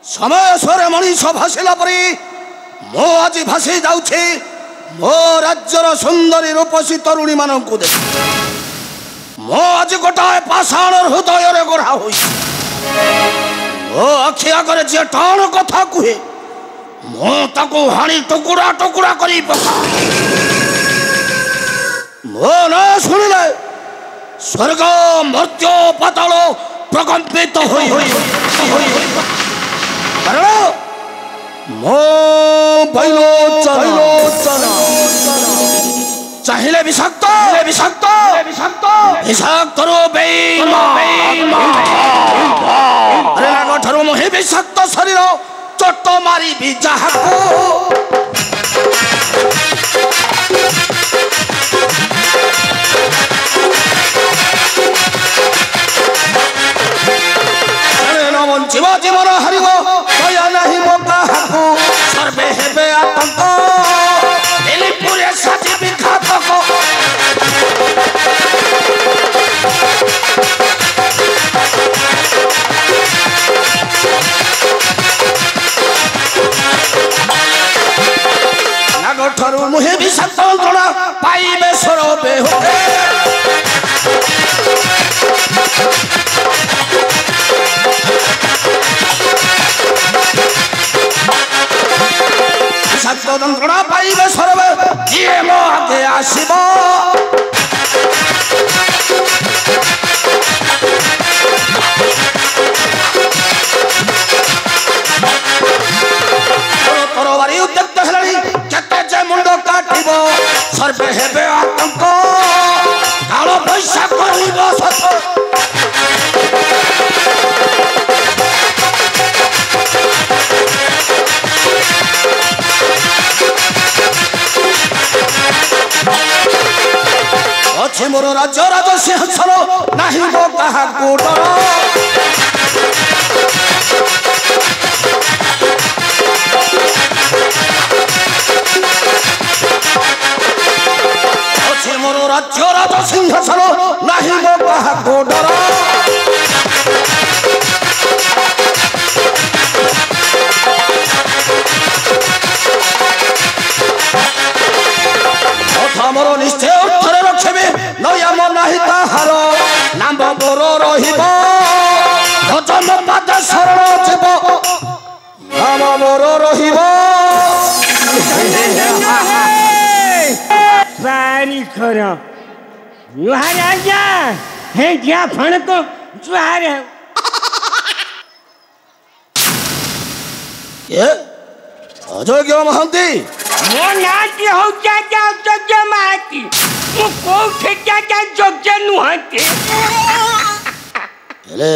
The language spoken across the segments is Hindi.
समय स्वरे मनीष भाषिला परी मो आज भाषी जाऊे मो राज्यर सुंदरी रूपसी तरुणी मानू देख मो आज गोटाए पाषाण हृदय गढ़ा हो मो आखि आगे जी टाण कथा कहे मो ताकू हाणी टुकुड़ा टुकुड़ा कर पका मो ना शुणिले स्वर्ग मर्त्य पाताल प्रकंपित कारण मो बैलोचन चाहिए विषाक्त विषाक्त विषाक्त अरे नाग ठारू मुहि विषाक्त शरीर चोट मारी भी जहा जीव जीवन हरिव दया नहीं मो काहाकू सर्वे हेबे आतंक एलिपुरे साथी विघातक नाग ठारू मुहे विषाक्त यंत्रणा पाइबे स्वरूपे होते यंत्रणा पाइबे सर्वे किए मो आगे आसिब तरबारी उद्यक्त हेलानी केते जे मुंड काटिब सर्वे हेबे आतंक कालो पैसा करिब सत अच्छे मोर राज्य राज सिंहासन नहीं मो कहा डर अच्छे मोर राज्य राज सिंहासन नहीं मो कहा डर मोर निश्चय उत्तर रखे नया मन नहीं ताहार नाम मोर रहिब भजन पाद शरण जीव नाम मोर रहिब पानी खरा महाराजा हे क्या फण को ज्वार है ये अजोग्य महंती मो नाटी हो क्या अजोग्य महंती मो को ठेका क्या जोग्य नुहते हेले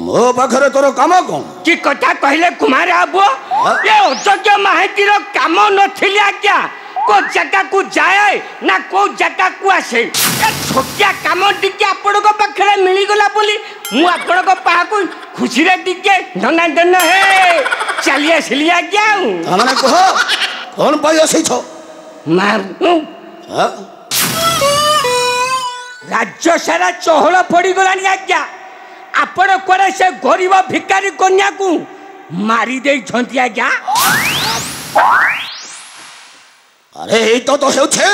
मो पाखरे तोर काम कोन की कथा कहले कुमार आबो ये अजोग्य महंती रो काम नथिला क्या को जगह को जाए ना को जगह को आसे ए छोटिया काम टिके आपण को पाखरे मिली गला बोली मु आपण को पाहु खुशी रे टिके धना धन हे चलिए सिलिया क्या हमने कहो कौन पाई असै छो मार राज्य सारा चहल पड़ी गलानी आज्ञा आपण कोरे से गरीब भिखारी कन्या को मारी दे छंती आज्ञा अरे तो हेउछे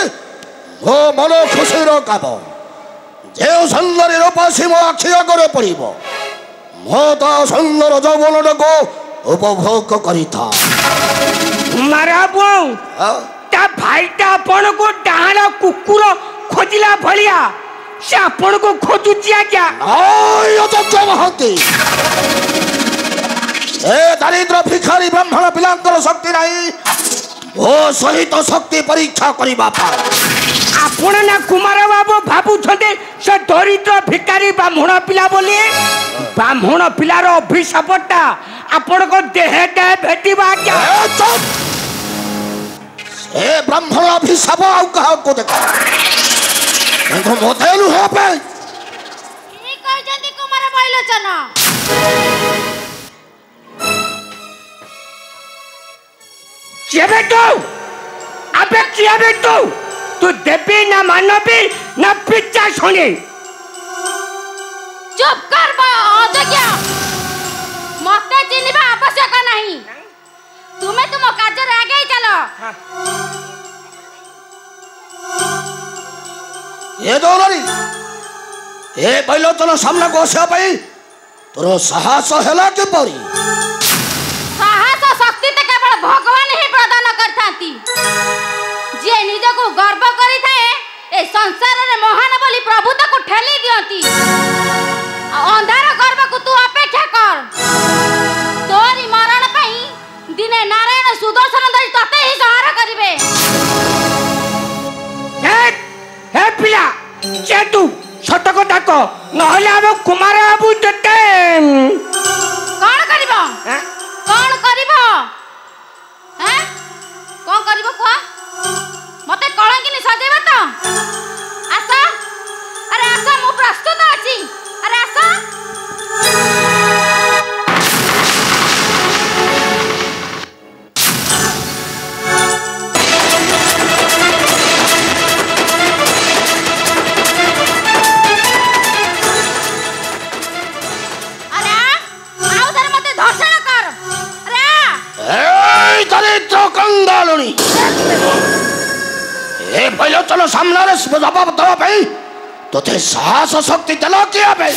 मो मन खुशी रो काम जे सुंदर रूपसी मो आखि आगे पड़ब मो तो सुंदर जौवन को उपभोग करिथा मारा बो ता भाईटा आपण को डाहाण कुकुर खोजिला भलिया से आपण को खोजुची आज्ञा ओय अजोग्य महंती ए दरिद्र भिखारी ब्राह्मण पिलांकर शक्ति नहीं ओ सहित शक्ति परीक्षा करिबा पार आपण ना कुमार बाबू भाबु छते से दरिद्र भिखारी ब्राह्मण पिला बोली ब्राह्मण पिलार अभिशापटा आपण को देहटा भेटिबा क्या ए ब्राह्मण अभिशाप आउ कहा को देखा एगो मोदेलु हो पे की कह जंदी कुमार बैलोचन क्या बेटो अबे क्या बेटो तू देवी ना मानवी ना पिच्चा सुनी चुप कर अयोग्य मते चिन्हिबा आवश्यक नहीं तुमे तुम कार्य आगे चलो ए दौलरी ए बैलोचन सामना को आसिया पाई तोर साहस हैला के परी साहस शक्ति तो केवल भगवान ही प्रदान करथांती जे निज को गर्व करी थाए ए संसार रे महान बोली प्रभु ताको ठेली दियंती अंधार गर्व को तू अपेक्षा कर तोरी मरण पई दिने नारायण सुदर्शन धरि तते ही सहारा करिवे हे पिला चेतु सत कथा को नहले हम कुमार बाबू जते कौन करिवो कौन करिवो हैं कौन करिवो को मते कलंकिनी सजेबा तो आसा अरे आसा मु प्रस्तुत अछि अरे आसा ए बैलोचन सामना रे जवाब दवा भाई तोते साहस शक्ति देला किया बे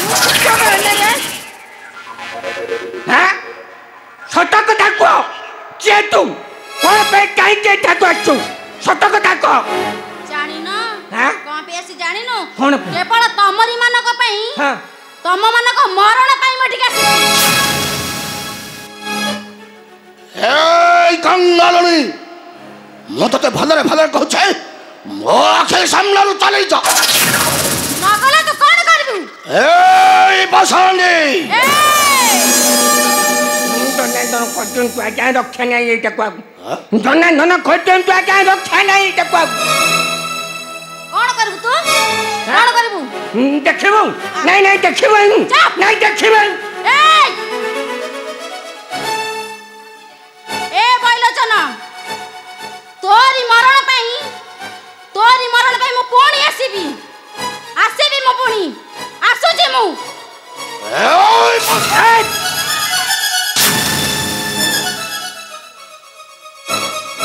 हैं सत कथा को चेतु कोन पे काई के ठाको आछु सत कथा को जानि न हैं कोन पे आसी जानि न कोन केवल तमरी मानक पई हां तम मानक मरण पई मटिका ए कंगालनी मो तते भलरे भलरे कहू छे मो आखे सामना रु चले जा नगले तो कोन करबू ए बसांडी ए तो नहीं तो कोन तू आजा रक्षा नहीं एटा को जन्ना नन कोन तू आजा रक्षा नहीं एटा को कोन करबू तू कोन करबू देखिबो नहीं नहीं देखिबो नहीं देखिबो ए बैलोचन तोरी मरण पई मु पुणी आसीबी मु पुणी आसुची मु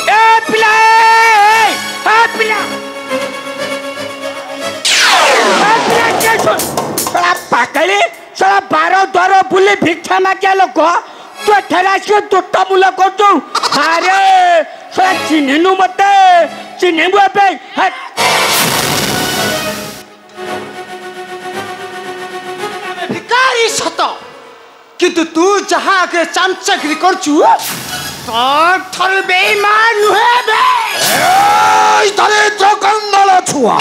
ए पिला पिला साला पाकले साला 12 द्वार बुली भिक्षा मागिया लोक तू ठेलास के दुट्टा मुला कर दू अरे साला चिन्हनु मते चिन्हबु पे भिकारी सत किंतु तू जहां के चामचकरी करछु थर बेईमान हुए बे ए दरिद्र कंगाल छुआ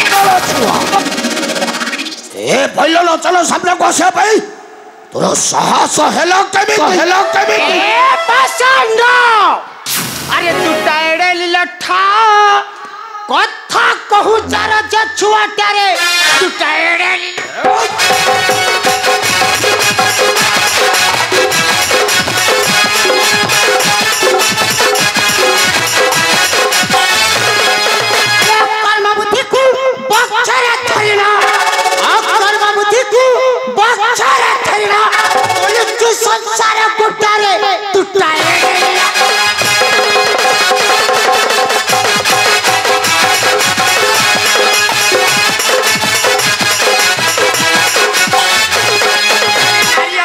ए बैलोचन सामना को आसिया पाई तोर साहस हैला केमी ए पसंद अरे तू टाइडे लठा कथा कहू चार छुआ टारे तू टाइडे संसार गुटारे तू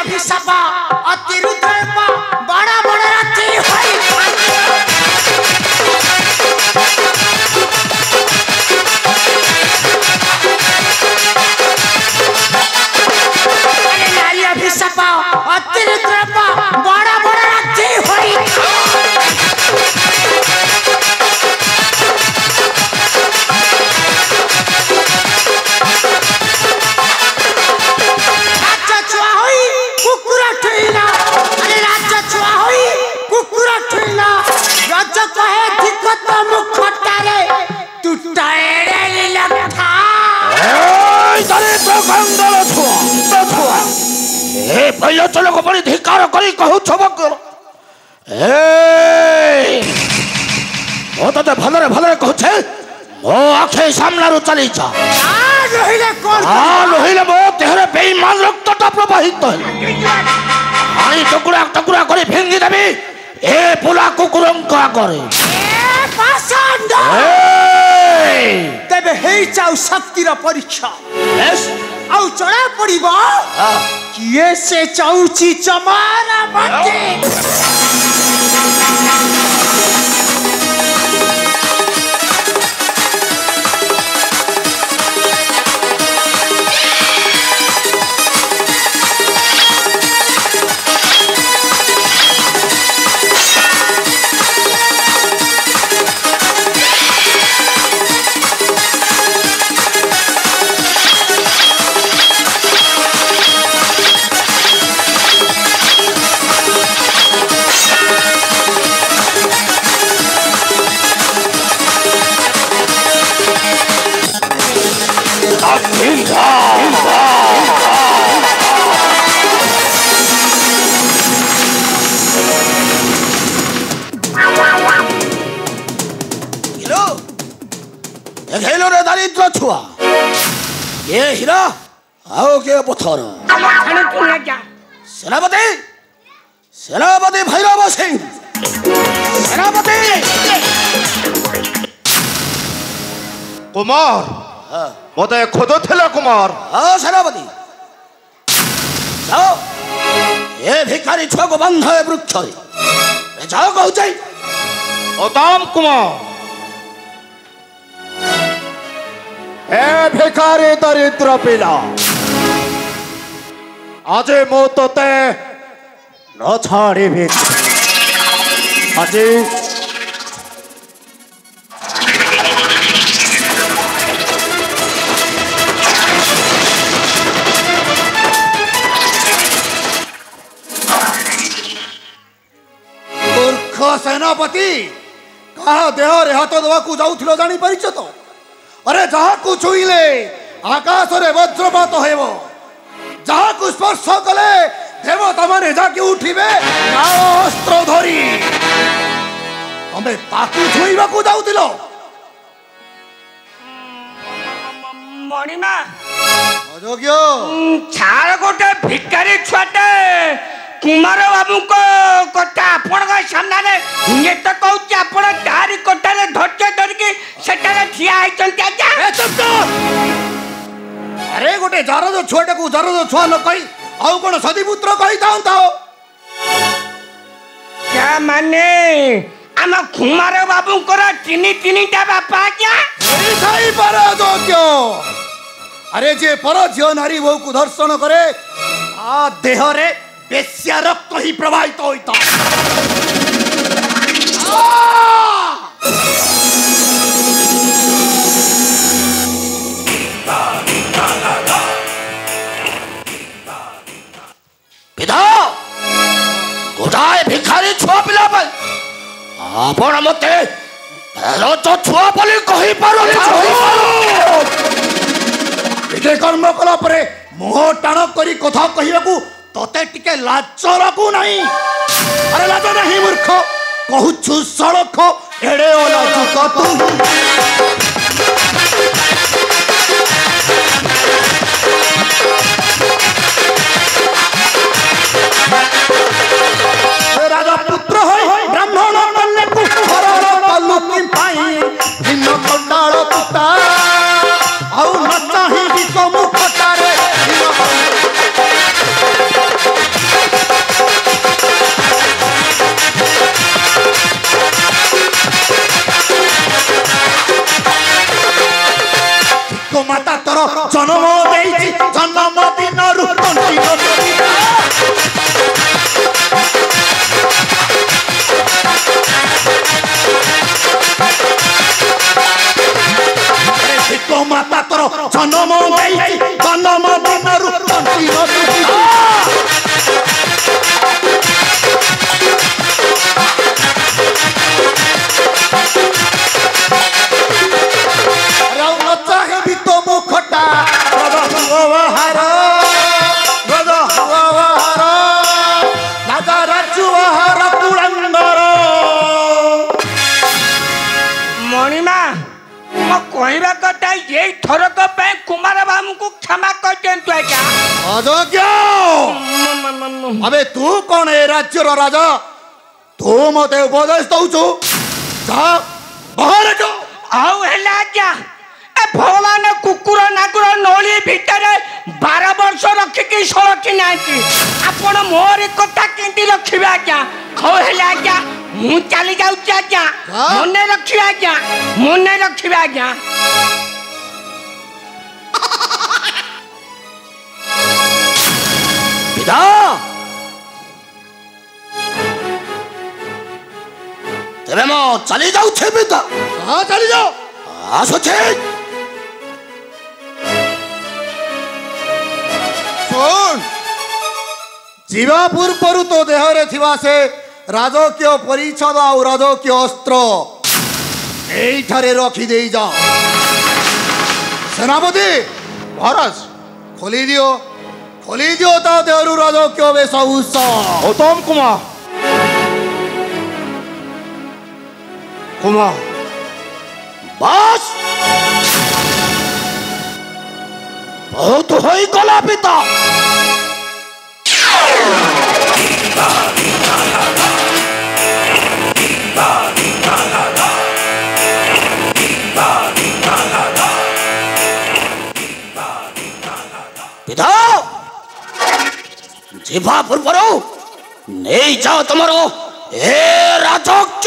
अभिशापा अतिरुद्ध बड़ा बड़ा रात्रि होई नारी अभिशापा अतिरुद्ध बड़ा बड़ा रात्रि होई बैलोचन को बड़ी धिकार करी कहू छबक ए ओ तते भलरे भलरे कहू छे ମୋ ଆଖି ସାମ୍ନାରୁ ଚାଲିଛ ରହିଲେ ମୋ ଦେହରେ ବେଇମାନ ରକ୍ତଟା ପ୍ରବାହିତ ହେଲା ପାଣି ଟୁକୁରା ଟୁକୁରା କରି ଫିଙ୍ଗି ଦେବି ଏ ବୁଲା କୁକୁରଙ୍କ ଆଗରେ ତେବେ ହେଇଯାଉ ଶକ୍ତିର ପରୀକ୍ଷା ଆଉ ଜଣା ପଡିବ କିଏ ସେ ଚାହୁଁଛି ଚମାରା ବାଟି ଦାରିଦ୍ର ଛୁଆ କିଏ ହୀରା ଆଉ କିଏ ପଥର ସେନାପତି ସେନାପତି ଭୈରବ ସିଂ ସେନାପତି କୁମାର ମତେ ଖୋଜୁଥିଲା କୁମାର ହଁ ସେନାପତି ଯାଅ ଏ ଭିକାରୀ ଛୁଆକୁ ବାନ୍ଧ ଏ ବୃକ୍ଷରେ ଯାଅ କହୁଛି ଅଦାମ କୁମାର ଏ ଭିକାରୀ ଦରିଦ୍ର ପିଲା ଆଜି ମୁଁ ତୋତେ ନ ଛାଡ଼ିବି ଆଜି ମୂର୍ଖ ସେନାପତି କାହା ଦେହରେ ହାତ ଦେବାକୁ ଯାଉଥିଲ ଜାଣିପାରିଛ ତ अरे जहाकू छुईले आकाश रे वज्रपात हेबो जहाकू स्पर्श कले देवता माने जाके उठिबे अस्त्र धरी तमे ताकू छुईबा को जाउतिलो मणिमा अजोग्य छाड़ गोटे भिकारी छुआटे कुमार बाबू को कथा आपण सामने ये तो कहूँ आपण तारी कटार धैर्य धरिकी सेठारे ठिया होइचंती आज्ञा अरे गोटे जरद छुआटा को जरद छुआ न कही आउ कोन सदीपुत्र कही जाउता क्या माने आम कुमार बाबू को तीन बापा क्या सही पर अजोग्य अरे जे पर झियो नारी बहु को दर्शन करे आ देह रे बेस्या रक्त ही प्रवाहित होता पिता गोटाए भिखारी छुआ पिला पर आपण मते तो छुआ बोली कहि पारो विजय कर्म कला परे मुह टाण करी कथा कहिबाकू तोते टिके लाज रखू नहीं अरे लाज नहीं मूर्ख कहूछु सड़ख एड़े अलाजुक तू राजा पुत्र होई ब्राह्मण कन्या को हरण कलु कि पाई दिन कंडाळ पुता आउ न चाहि विष मुखटारे माता तोर जन्म देइछि जन्म दिनरु कंटी माता तोर जन्म देइछि जन्म दिनरु कंटी कुमार बाबू को क्षमा कर दिंतु आज्ञा अयोग्य अबे तू कौन है राज्यर राजा तू मते उपदेश दौचु जा बाहर जो आउ हेला आज्ञा ए भगवान कुकुर नाकुर नली भितर 12 वर्ष रखिकी सड़की नांती आपण मोर कथा केंती रखिबे आज्ञा हौ हेला आज्ञा मु चली जाउची आज्ञा मने रखिबे आज्ञा मने रखिबे आज्ञा पिता तेरे मो चली जाऊ छे पिता हाँ चली जाओ आसो छे सुन जीवा पूर्व तो देह रे थिवा से राजकीय परिच्छद और राजकीय अस्त्र एठारे रखी दे जा सेनापति महाराज खोली दियो ता देहरु राजकीय वेशभूषा गौतम कुमार बस बहुत होई गला पिता पिता जीवा पूर्व नहीं जाओ तुमरो ए राजक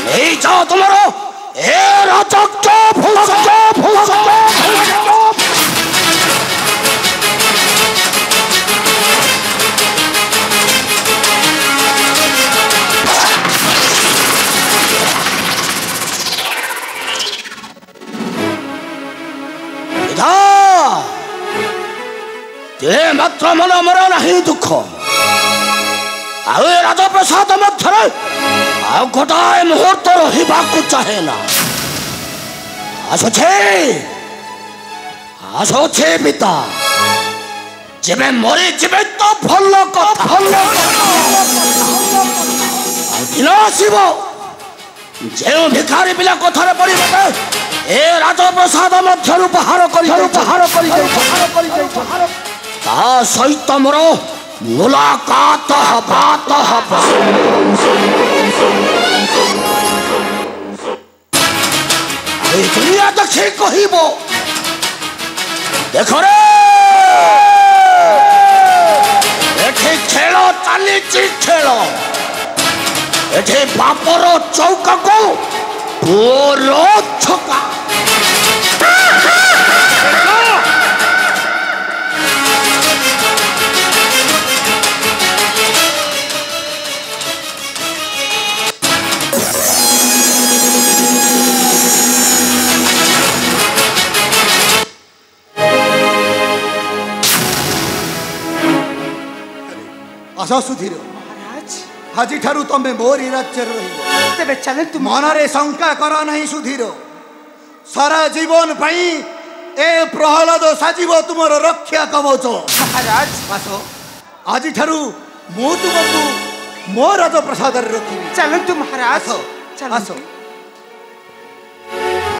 नहीं जाओ तुमरो ए राजक ते मात्र मन मर नहीं दुख आउ राजप्रसाद मध्य गोटाए मुहूर्त रहा चाहे ना आसोछे पिता जेबे मरी जीवे तो भल दिन आसब जो भिखारी पिला कथार पड़ी ए राजप्रसाद मध्य उपहार सहित मोर मुलाकात दुनिया देखी कहब देख रे एठी खेल चली खेल एठी बापर चौक को पूरा छका आशा सुधीर आज ठारू तमे मोरी राज्य तेबे चले तुम मनरे शंका कर नहीं सुधीर सारा जीवन पाई ए प्रहलाद साजिब तुमर रक्षा कवच महाराज आस आज ठारू मु तुमको मो राजप्रसाद रखी चलो तुम महाराज आस